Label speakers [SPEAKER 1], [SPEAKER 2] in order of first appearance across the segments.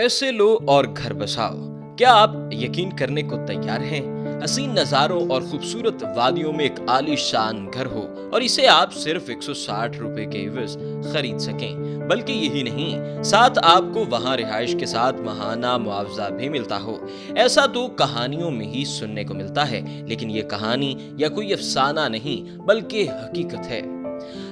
[SPEAKER 1] पैसे लो और घर बसाओ। क्या आप यकीन करने को तैयार हैं? हसीन नजारों और खूबसूरत वादियों में एक आलीशान घर हो और इसे आप सिर्फ 160 रुपए के एवज खरीद सकें। बल्कि यही नहीं, साथ आपको वहां रिहाइश के साथ महाना मुआवजा भी मिलता हो। ऐसा तो कहानियों में ही सुनने को मिलता है, लेकिन ये कहानी या कोई अफसाना नहीं बल्कि हकीकत है।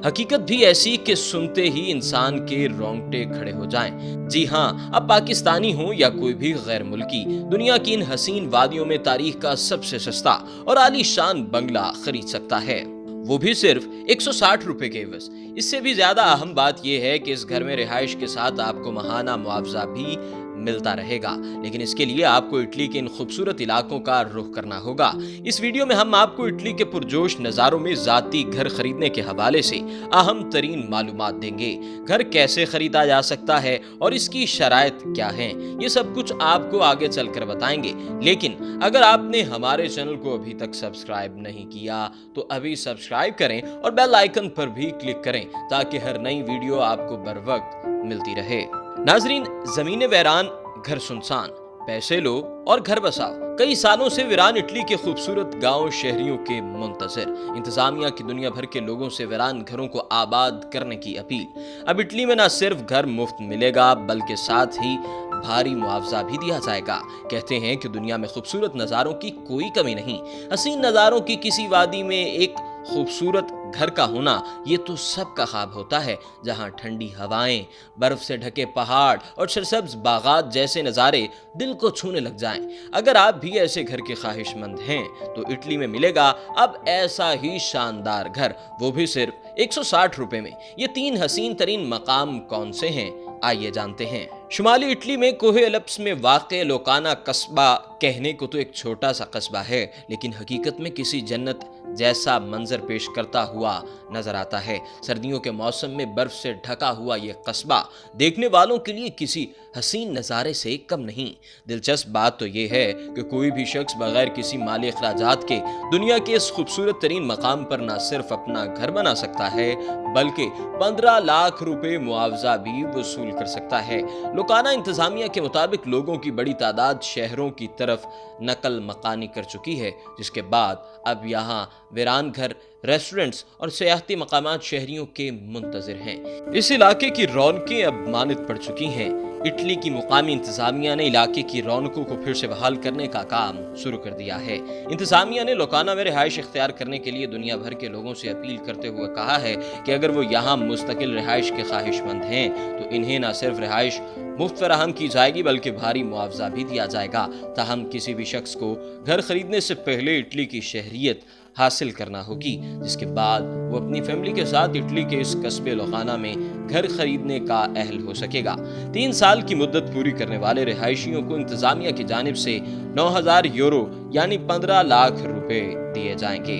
[SPEAKER 1] हकीकत भी ऐसी कि सुनते ही इंसान के रोंगटे खड़े हो जाएं। जी हाँ, अब पाकिस्तानी हो या कोई भी गैर मुल्की, दुनिया की इन हसीन वादियों में तारीख का सबसे सस्ता और आलीशान बंगला खरीद सकता है, वो भी सिर्फ 160 रुपए के एवज। इससे भी ज्यादा अहम बात यह है कि इस घर में रिहाइश के साथ आपको महाना मुआवजा भी मिलता रहेगा। लेकिन इसके लिए आपको इटली के इन खूबसूरत इलाकों का रुख करना होगा। इस वीडियो में हम आपको इटली के पुरजोश नज़ारों में जाती घर खरीदने के हवाले से अहम तरीन मालूमात देंगे। घर कैसे खरीदा जा सकता है और इसकी शराइत क्या हैं, ये सब कुछ आपको आगे चलकर बताएंगे। लेकिन अगर आपने हमारे चैनल को अभी तक सब्सक्राइब नहीं किया तो अभी सब्सक्राइब करें और बेल आइकन पर भी क्लिक करें ताकि हर नई वीडियो आपको बर वक्त मिलती रहे। नाजरीन, जमीने वीरान, घर सुनसान, पैसे लो और घर बसाओ। कई सालों से वीरान इटली के खूबसूरत गांव शहरियों के मुंतजर, इंतजामिया की दुनिया भर के लोगों से वीरान घरों को आबाद करने की अपील। अब इटली में न सिर्फ घर मुफ्त मिलेगा बल्कि साथ ही भारी मुआवजा भी दिया जाएगा। कहते हैं कि दुनिया में खूबसूरत नज़ारों की कोई कमी नहीं। हसीन नज़ारों की किसी वादी में एक खूबसूरत घर का होना ये तो सबका ख्वाब होता है, जहां ठंडी हवाएं, बर्फ से ढके पहाड़ और सरसब्ज बागात जैसे नज़ारे दिल को छूने लग जाएं। अगर आप भी ऐसे घर के ख्वाहिशमंद हैं तो इटली में मिलेगा अब ऐसा ही शानदार घर, वो भी सिर्फ 160 रुपए में। ये 3 हसीन तरीन मकाम कौन से हैं, आइए जानते हैं। शुमाली इटली में कोहे एल्प्स में वाक़े लोकाना कस्बा कहने को तो एक छोटा सा कस्बा है, लेकिन हकीकत में किसी जन्नत जैसा मंजर पेश करता हुआ नजर आता है। सर्दियों के मौसम में बर्फ से ढका हुआ ये कस्बा देखने वालों के लिए किसी हसीन नज़ारे से कम नहीं। दिलचस्प बात तो ये है कि कोई भी शख्स बगैर किसी माली अखराजात के दुनिया के इस खूबसूरत तरीन मकाम पर न सिर्फ अपना घर बना सकता है बल्कि 15 लाख रुपए मुआवजा भी वसूल कर सकता है। लोकाना इंतजामिया के मुताबिक लोगों की बड़ी तादाद शहरों की तरफ नकल मकानी कर चुकी है, जिसके बाद अब यहाँ वीरान घर, रेस्टोरेंट्स और सियाहती मकामात शहरियों के मुंतजिर हैं। इस इलाके की रौनकें अब मानित पड़ चुकी हैं। इटली की मुकामी इंतजामिया ने इलाके की रौनकों को फिर से बहाल करने का काम शुरू कर दिया है। इंतजामिया ने लोकाना में रिहाइश इख्तियार करने के लिए दुनिया भर के लोगों से अपील करते हुए कहा है कि अगर वो यहाँ मुस्तकिल रिहाइश के ख्वाहिशमंद हैं तो इन्हें न सिर्फ रिहाइश मुफ्त फराहम की जाएगी बल्कि भारी मुआवजा भी दिया जाएगा। ताहम किसी भी शख्स को घर खरीदने से पहले इटली की शहरियत हासिल करना होगी, जिसके बाद वो अपनी फैमिली के साथ इटली के इस कस्बे लोकाना में घर खरीदने का अहल हो सकेगा। 3 साल की मुद्दत पूरी करने वाले रिहायशियों को इंतजामिया की जानिब से 9,000 यूरो यानी 15 लाख रुपए दिए जाएंगे।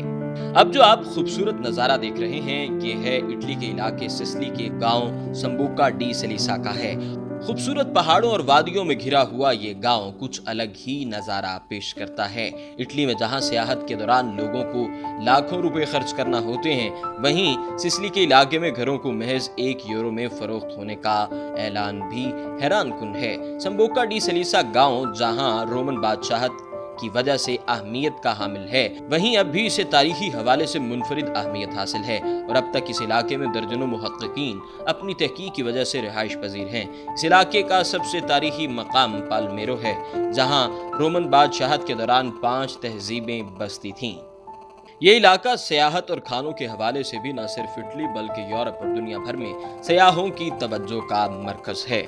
[SPEAKER 1] अब जो आप खूबसूरत नज़ारा देख रहे हैं ये है इटली के इलाके सिसिली के गांव संबुका डी सेलिसा का है। खूबसूरत पहाड़ों और वादियों में घिरा हुआ ये गांव कुछ अलग ही नज़ारा पेश करता है। इटली में जहां सियाहत के दौरान लोगों को लाखों रुपए खर्च करना होते हैं, वहीं सिसिली के इलाके में घरों को महज 1 यूरो में फरोख्त होने का ऐलान भी हैरान कुन है। संबुका डी सेलिसा गांव जहां रोमन बादशाहत की वजह से अहमियत का हामिल है, वहीं अब भी इसे तारीखी हवाले से मुनफरिद अहमियत हासिल है और अब तक इस इलाके में दर्जनों मुहक्किकीन अपनी तहकीक की वजह से रिहाइश पजीर हैं। इस इलाके का सबसे तारीखी मकाम पालमेरो है, जहां रोमन बादशाहत के दौरान 5 तहजीबें बसती थीं। ये इलाका सियाहत और खानों के हवाले से भी न सिर्फ इटली बल्कि यूरोप और दुनिया भर में सयाहों की तवज्जो का मरकज है।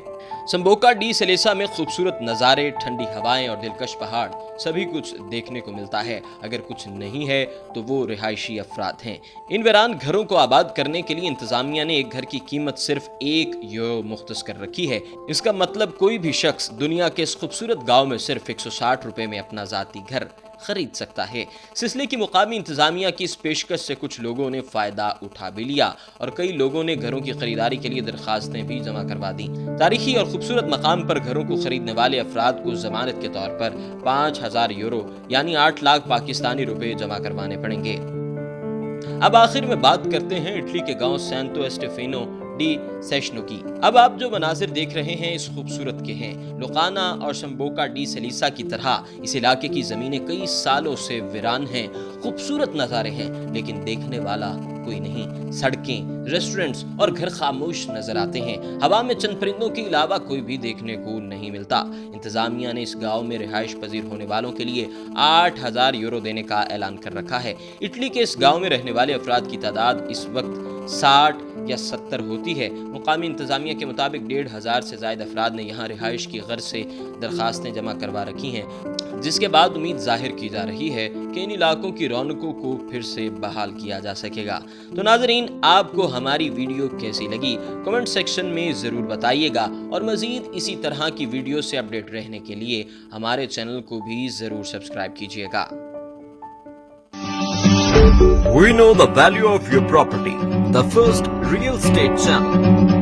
[SPEAKER 1] संबुका डी सेलिसा में खूबसूरत नज़ारे, ठंडी हवाएं और दिलकश पहाड़ सभी कुछ देखने को मिलता है। अगर कुछ नहीं है तो वो रिहायशी अफराद हैं। इन वीरान घरों को आबाद करने के लिए इंतजामिया ने एक घर की कीमत सिर्फ 1 यूरो मुख्तस कर रखी है। इसका मतलब कोई भी शख्स दुनिया के इस खूबसूरत गाँव में सिर्फ 160 रुपए में अपना जाती घर खरीद सकता है। सिसिली की मुकामी इंतजामिया की इस पेशकश से कुछ लोगों ने फायदा उठा भी लिया और कई लोगों ने घरों की खरीदारी के लिए दरखास्तें भी जमा करवा दी। तारीखी और खूबसूरत मकाम पर घरों को खरीदने वाले अफराद को जमानत के तौर पर 5,000 यूरो यानी 8 लाख पाकिस्तानी रुपए जमा करवाने पड़ेंगे। अब आखिर में बात करते हैं इटली के गांव सैंतो एस्टेफिनो ڈی سیشنو کی۔ اب آپ جو مناظر دیکھ رہے ہیں اس خوبصورت کے ہیں۔ لوکانا اور شمبوکا ڈی سلیسا کی طرح اس علاقے کی زمینیں کئی سالوں سے ویران ہیں۔ خوبصورت نظارے ہیں لیکن دیکھنے والا کوئی نہیں۔ سڑکیں، ریسٹورنٹس اور گھر خاموش نظر آتے ہیں۔ ہوا میں چند پرندوں کے علاوہ کوئی بھی دیکھنے کو نہیں ملتا۔ انتظامیہ نے اس گاؤں میں رہائش پذیر ہونے والوں کے لیے 8,000 یورو دینے کا اعلان کر رکھا ہے۔ اٹلی کے اس گاؤں میں رہنے والے افراد کی تعداد اس وقت 60 یا 70 ہوتی ہے۔ مقامی انتظامیہ کے مطابق 1,500 سے زائد افراد نے یہاں رہائش کی غرض سے درخواستیں جمع کروا رکھی ہیں، جس کے بعد امید ظاہر کی جا رہی ہے کہ ان علاقوں کی رونقوں کو پھر سے بحال کیا جا سکے گا۔ تو ناظرین، آپ کو ہماری ویڈیو کیسی لگی کمنٹ سیکشن میں ضرور بتائیے گا، اور مزید اسی طرح کی ویڈیو سے اپڈیٹ رہنے کے لیے ہمارے چینل کو بھی ضرور سبسکرائب کیجیے گا۔
[SPEAKER 2] We know the value of your property. The first real estate channel.